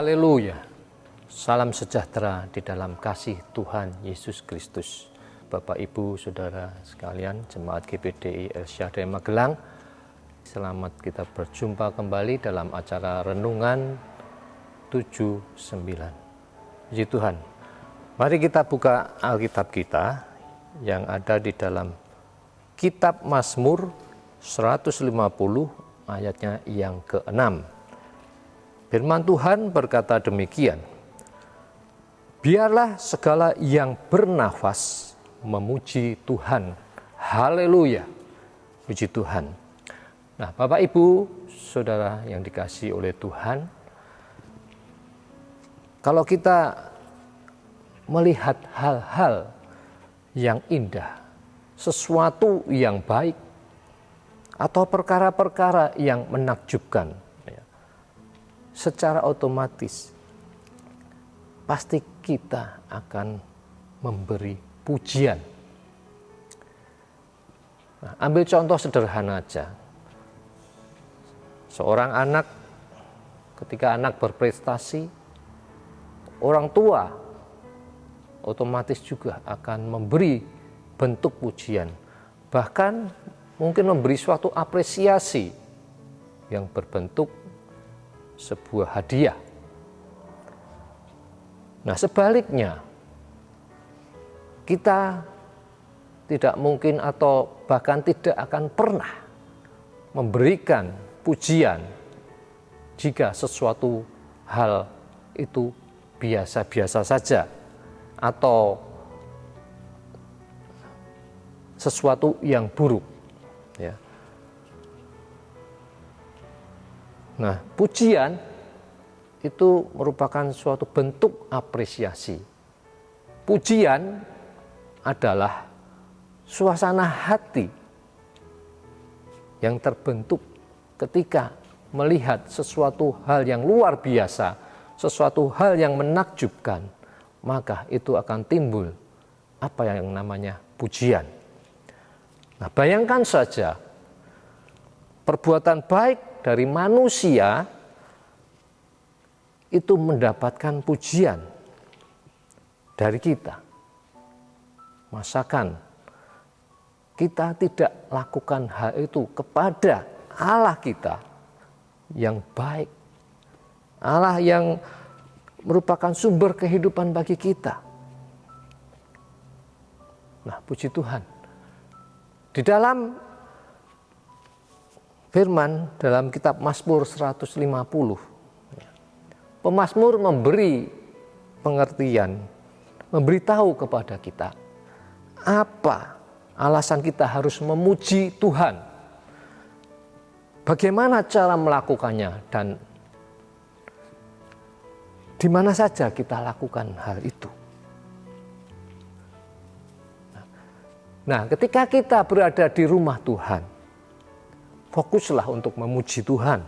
Haleluya. Salam sejahtera di dalam kasih Tuhan Yesus Kristus. Bapak, Ibu, Saudara sekalian, Jemaat GPDI El Shaddai Magelang, selamat kita berjumpa kembali dalam acara Renungan 79. Puji Tuhan. Mari kita buka Alkitab kita yang ada di dalam Kitab Mazmur 150 ayatnya yang ke-6. Firman Tuhan berkata demikian, biarlah segala yang bernafas memuji Tuhan. Haleluya. Puji Tuhan. Nah, Bapak, Ibu, Saudara yang dikasihi oleh Tuhan, kalau kita melihat hal-hal yang indah, sesuatu yang baik, atau perkara-perkara yang menakjubkan, secara otomatis pasti kita akan memberi pujian. Nah, ambil contoh sederhana aja. Seorang anak, ketika anak berprestasi, orang tua otomatis juga akan memberi bentuk pujian. Bahkan mungkin memberi suatu apresiasi yang berbentuk sebuah hadiah. Nah, sebaliknya, kita tidak mungkin atau bahkan tidak akan pernah memberikan pujian jika sesuatu hal itu biasa-biasa saja atau sesuatu yang buruk, ya. Nah, pujian itu merupakan suatu bentuk apresiasi. Pujian adalah suasana hati yang terbentuk ketika melihat sesuatu hal yang luar biasa, sesuatu hal yang menakjubkan, maka itu akan timbul apa yang namanya pujian. Nah, bayangkan saja perbuatan baik dari manusia itu mendapatkan pujian dari kita. Masakan kita tidak lakukan hal itu kepada Allah kita yang baik, Allah yang merupakan sumber kehidupan bagi kita. Nah, puji Tuhan. Di dalam firman dalam kitab Mazmur 150, pemazmur memberi pengertian, memberitahu kepada kita apa alasan kita harus memuji Tuhan, bagaimana cara melakukannya, dan di mana saja kita lakukan hal itu. Nah, ketika kita berada di rumah Tuhan, fokuslah untuk memuji Tuhan.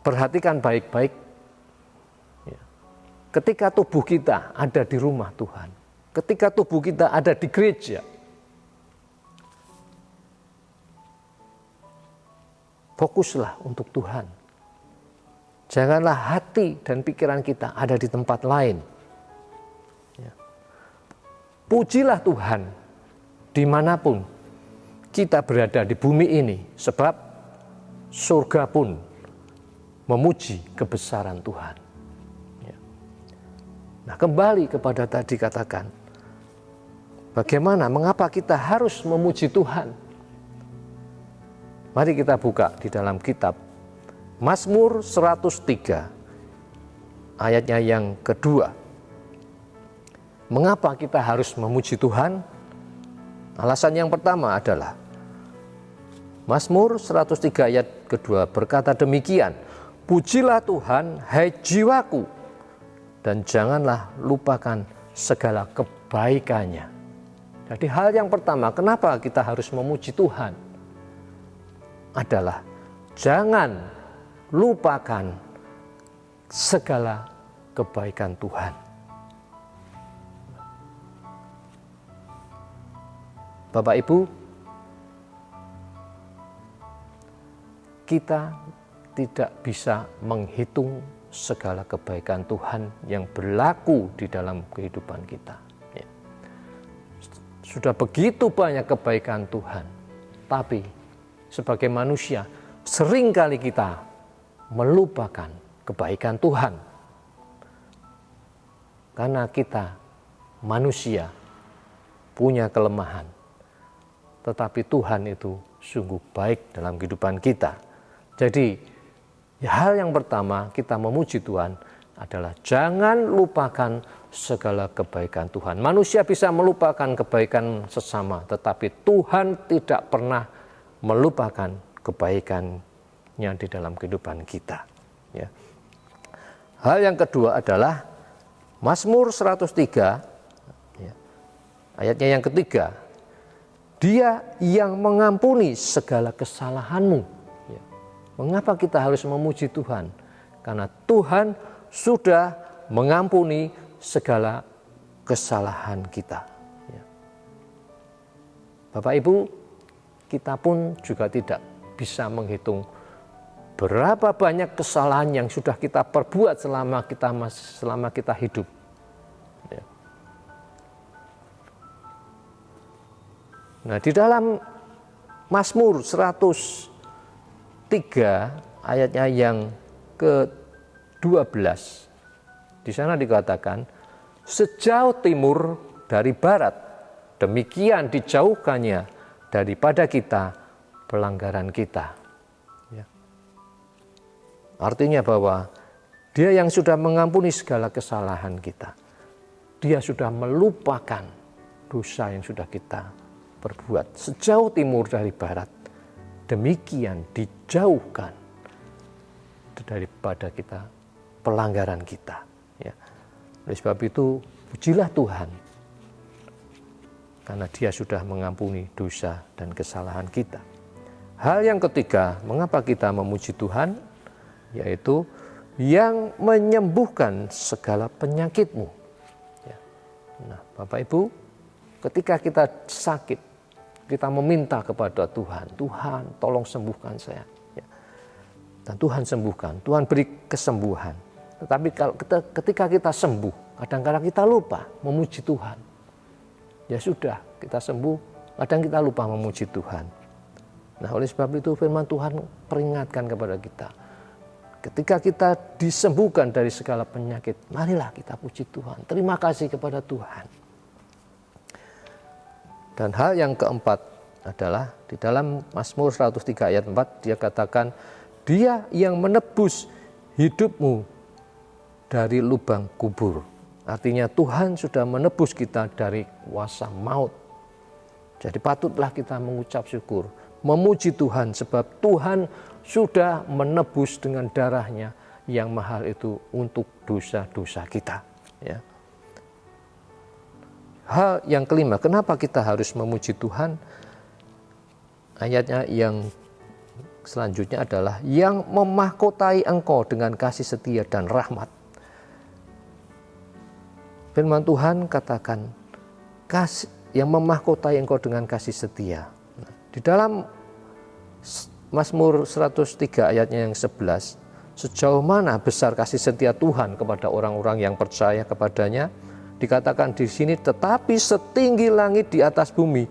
Perhatikan baik-baik. Ketika tubuh kita ada di rumah Tuhan, ketika tubuh kita ada di gereja, fokuslah untuk Tuhan. Janganlah hati dan pikiran kita ada di tempat lain. Pujilah Tuhan dimanapun kita berada di bumi ini, sebab surga pun memuji kebesaran Tuhan. Nah, kembali kepada tadi katakan, bagaimana, mengapa kita harus memuji Tuhan? Mari kita buka di dalam kitab Mazmur 103 ayatnya yang kedua. Mengapa kita harus memuji Tuhan? Alasan yang pertama adalah Mazmur 103 ayat kedua berkata demikian, pujilah Tuhan, hai jiwaku, dan janganlah lupakan segala kebaikannya. Jadi hal yang pertama, kenapa kita harus memuji Tuhan? Adalah jangan lupakan segala kebaikan Tuhan. Bapak, Ibu, kita tidak bisa menghitung segala kebaikan Tuhan yang berlaku di dalam kehidupan kita. Ya. Sudah begitu banyak kebaikan Tuhan, tapi sebagai manusia seringkali kita melupakan kebaikan Tuhan. Karena kita manusia punya kelemahan, tetapi Tuhan itu sungguh baik dalam kehidupan kita. Jadi hal yang pertama kita memuji Tuhan adalah jangan lupakan segala kebaikan Tuhan. Manusia bisa melupakan kebaikan sesama, tetapi Tuhan tidak pernah melupakan kebaikannya di dalam kehidupan kita. Ya. Hal yang kedua adalah Mazmur 103, ya, ayatnya yang ketiga. Dia yang mengampuni segala kesalahanmu. Ya. Mengapa kita harus memuji Tuhan? Karena Tuhan sudah mengampuni segala kesalahan kita. Ya. Bapak Ibu, kita pun juga tidak bisa menghitung berapa banyak kesalahan yang sudah kita perbuat selama kita hidup. Ya. Nah, di dalam Mazmur 103 ayatnya yang ke-12, di sana dikatakan, sejauh timur dari barat, demikian dijauhkannya daripada kita pelanggaran kita. Ya. Artinya bahwa Dia yang sudah mengampuni segala kesalahan kita, Dia sudah melupakan dosa yang sudah kita perbuat sejauh timur dari barat, demikian dijauhkan daripada kita pelanggaran kita. Ya. Oleh sebab itu pujilah Tuhan, karena Dia sudah mengampuni dosa dan kesalahan kita. Hal yang ketiga, mengapa kita memuji Tuhan, yaitu yang menyembuhkan segala penyakitmu. Ya. Nah, Bapak Ibu, ketika kita sakit, kita meminta kepada Tuhan, Tuhan tolong sembuhkan saya. Ya. Dan Tuhan sembuhkan, Tuhan beri kesembuhan. Tetapi ketika kita sembuh, kadang-kadang kita lupa memuji Tuhan. Ya sudah, kita sembuh, kadang kita lupa memuji Tuhan. Nah, oleh sebab itu firman Tuhan peringatkan kepada kita. Ketika kita disembuhkan dari segala penyakit, marilah kita puji Tuhan. Terima kasih kepada Tuhan. Dan hal yang keempat adalah di dalam Mazmur 103 ayat 4, dia katakan, Dia yang menebus hidupmu dari lubang kubur. Artinya Tuhan sudah menebus kita dari kuasa maut. Jadi patutlah kita mengucap syukur, memuji Tuhan, sebab Tuhan sudah menebus dengan darahnya yang mahal itu untuk dosa-dosa kita. Ya. Hal yang kelima, kenapa kita harus memuji Tuhan? Ayatnya yang selanjutnya adalah yang memahkotai engkau dengan kasih setia dan rahmat. Firman Tuhan katakan, yang memahkotai engkau dengan kasih setia. Nah, di dalam Mazmur 103 ayatnya yang 11, sejauh mana besar kasih setia Tuhan kepada orang-orang yang percaya kepadanya, dikatakan di sini, tetapi setinggi langit di atas bumi,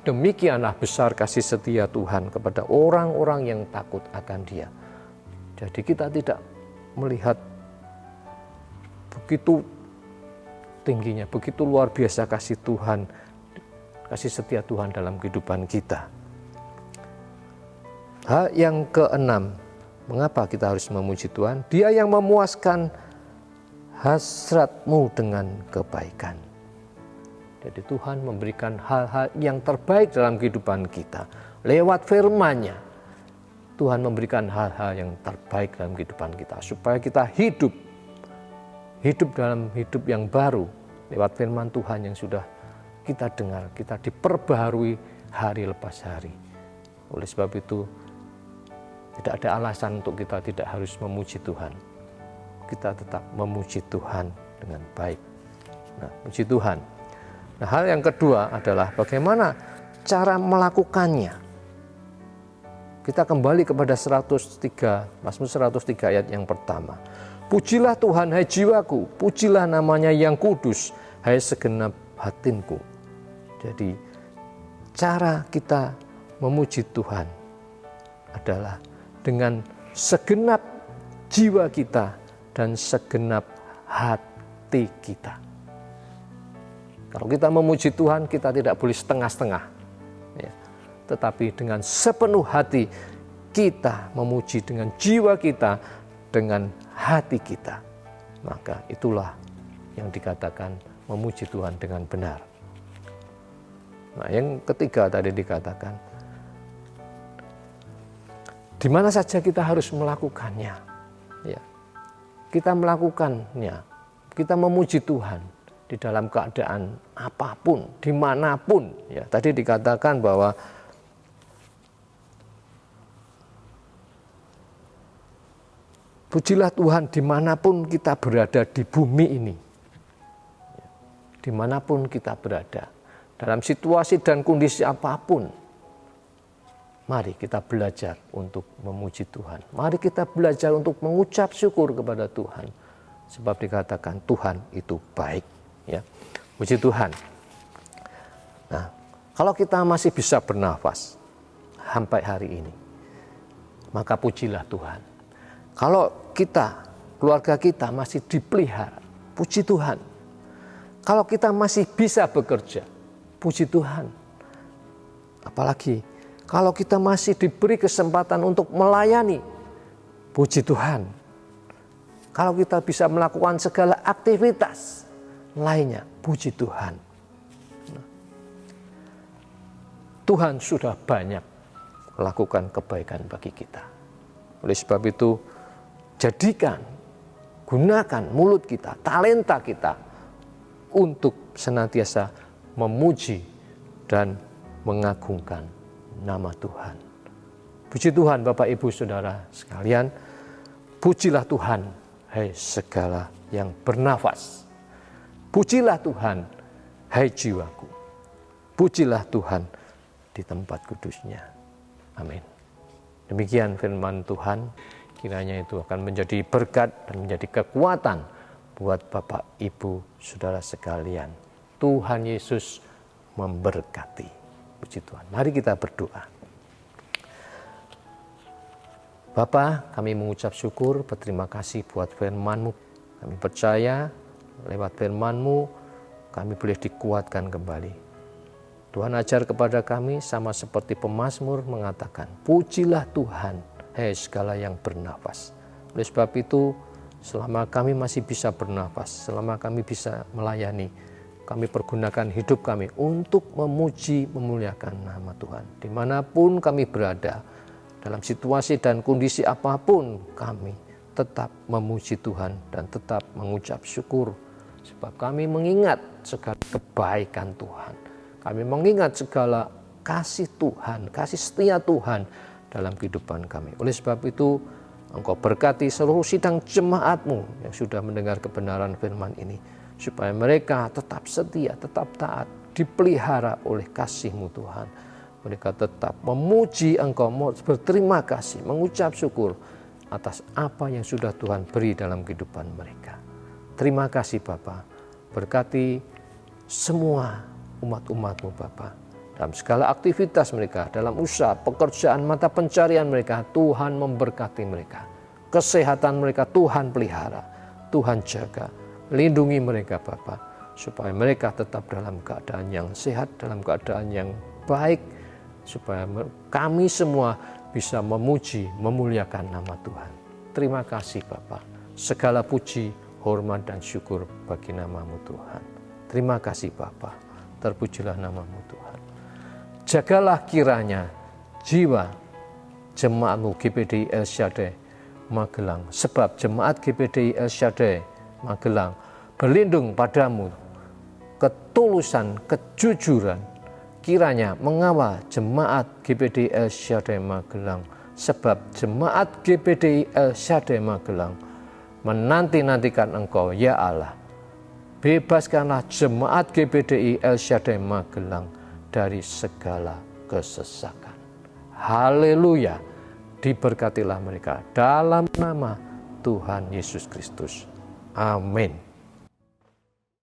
demikianlah besar kasih setia Tuhan kepada orang-orang yang takut akan Dia. Jadi kita tidak melihat begitu tingginya, begitu luar biasa kasih Tuhan, kasih setia Tuhan dalam kehidupan kita. Hal yang keenam, mengapa kita harus memuji Tuhan? Dia yang memuaskan hasratmu dengan kebaikan. Jadi Tuhan memberikan hal-hal yang terbaik dalam kehidupan kita. Lewat firman-Nya, Tuhan memberikan hal-hal yang terbaik dalam kehidupan kita. Supaya kita hidup dalam hidup yang baru. Lewat firman Tuhan yang sudah kita dengar, kita diperbaharui hari lepas hari. Oleh sebab itu, tidak ada alasan untuk kita tidak harus memuji Tuhan. Kita tetap memuji Tuhan dengan baik. Nah, puji Tuhan. Nah, hal yang kedua adalah bagaimana cara melakukannya. Kita kembali kepada 103, Mazmur 103 ayat yang pertama. Pujilah Tuhan hai jiwaku, pujilah namanya yang kudus, hai segenap batinku. Jadi cara kita memuji Tuhan adalah dengan segenap jiwa kita dan segenap hati kita. Kalau kita memuji Tuhan, kita tidak boleh setengah-setengah, ya. Tetapi dengan sepenuh hati kita memuji dengan jiwa kita, dengan hati kita. Maka itulah yang dikatakan memuji Tuhan dengan benar. Nah, yang ketiga tadi dikatakan, di mana saja kita harus melakukannya. Ya. Kita melakukannya, kita memuji Tuhan di dalam keadaan apapun, dimanapun. Ya, tadi dikatakan bahwa pujilah Tuhan dimanapun kita berada di bumi ini. Ya, dimanapun kita berada, dalam situasi dan kondisi apapun, mari kita belajar untuk memuji Tuhan. Mari kita belajar untuk mengucap syukur kepada Tuhan. Sebab dikatakan Tuhan itu baik. Ya, puji Tuhan. Nah, kalau kita masih bisa bernafas sampai hari ini, maka pujilah Tuhan. Kalau kita, keluarga kita masih dipelihara, puji Tuhan. Kalau kita masih bisa bekerja, puji Tuhan. Apalagi kalau kita masih diberi kesempatan untuk melayani, puji Tuhan. Kalau kita bisa melakukan segala aktivitas lainnya, puji Tuhan. Tuhan sudah banyak melakukan kebaikan bagi kita. Oleh sebab itu, gunakan mulut kita, talenta kita untuk senantiasa memuji dan mengagungkan nama Tuhan. Puji Tuhan Bapak Ibu Saudara sekalian, pujilah Tuhan hai segala yang bernafas. Pujilah Tuhan, hai jiwaku. Pujilah Tuhan di tempat kudusnya. Amin. Demikian firman Tuhan, kiranya itu akan menjadi berkat dan menjadi kekuatan buat Bapak, Ibu, Saudara sekalian. Tuhan Yesus memberkati. Puji Tuhan. Mari kita berdoa. Bapa, kami mengucap syukur, berterima kasih buat firman-Mu. Kami percaya lewat firman-Mu, kami boleh dikuatkan kembali. Tuhan ajar kepada kami sama seperti pemazmur mengatakan, pujilah Tuhan, hai segala yang bernafas. Oleh sebab itu, selama kami masih bisa bernafas, selama kami bisa melayani, kami pergunakan hidup kami untuk memuji, memuliakan nama Tuhan. Dimanapun kami berada, dalam situasi dan kondisi apapun, kami tetap memuji Tuhan dan tetap mengucap syukur. Sebab kami mengingat segala kebaikan Tuhan. Kami mengingat segala kasih Tuhan, kasih setia Tuhan dalam kehidupan kami. Oleh sebab itu, Engkau berkati seluruh sidang jemaat-Mu yang sudah mendengar kebenaran firman ini. Supaya mereka tetap setia, tetap taat, dipelihara oleh kasih-Mu Tuhan. Mereka tetap memuji Engkau, berterima kasih, mengucap syukur atas apa yang sudah Tuhan beri dalam kehidupan mereka. Terima kasih Bapa, berkati semua umat-umat-Mu Bapa. Dalam segala aktivitas mereka, dalam usaha, pekerjaan, mata pencarian mereka, Tuhan memberkati mereka. Kesehatan mereka Tuhan pelihara, Tuhan jaga, lindungi mereka Bapa, supaya mereka tetap dalam keadaan yang sehat, dalam keadaan yang baik, supaya kami semua bisa memuji, memuliakan nama Tuhan. Terima kasih Bapa, segala puji, hormat dan syukur bagi nama-Mu Tuhan. Terima kasih Bapa, terpujilah nama-Mu Tuhan. Jagalah kiranya jiwa jemaat-Mu GPDI El Shaddai Magelang, sebab jemaat GPDI El Shaddai Magelang berlindung padamu, ketulusan, kejujuran kiranya mengawal jemaat GPDI El Shaddai Magelang, sebab jemaat GPDI El Shaddai Magelang menanti-nantikan Engkau ya Allah. Bebaskanlah jemaat GPDI El Shaddai Magelang dari segala kesesakan. Haleluya. diberkatilah mereka dalam nama Tuhan Yesus Kristus. Amin.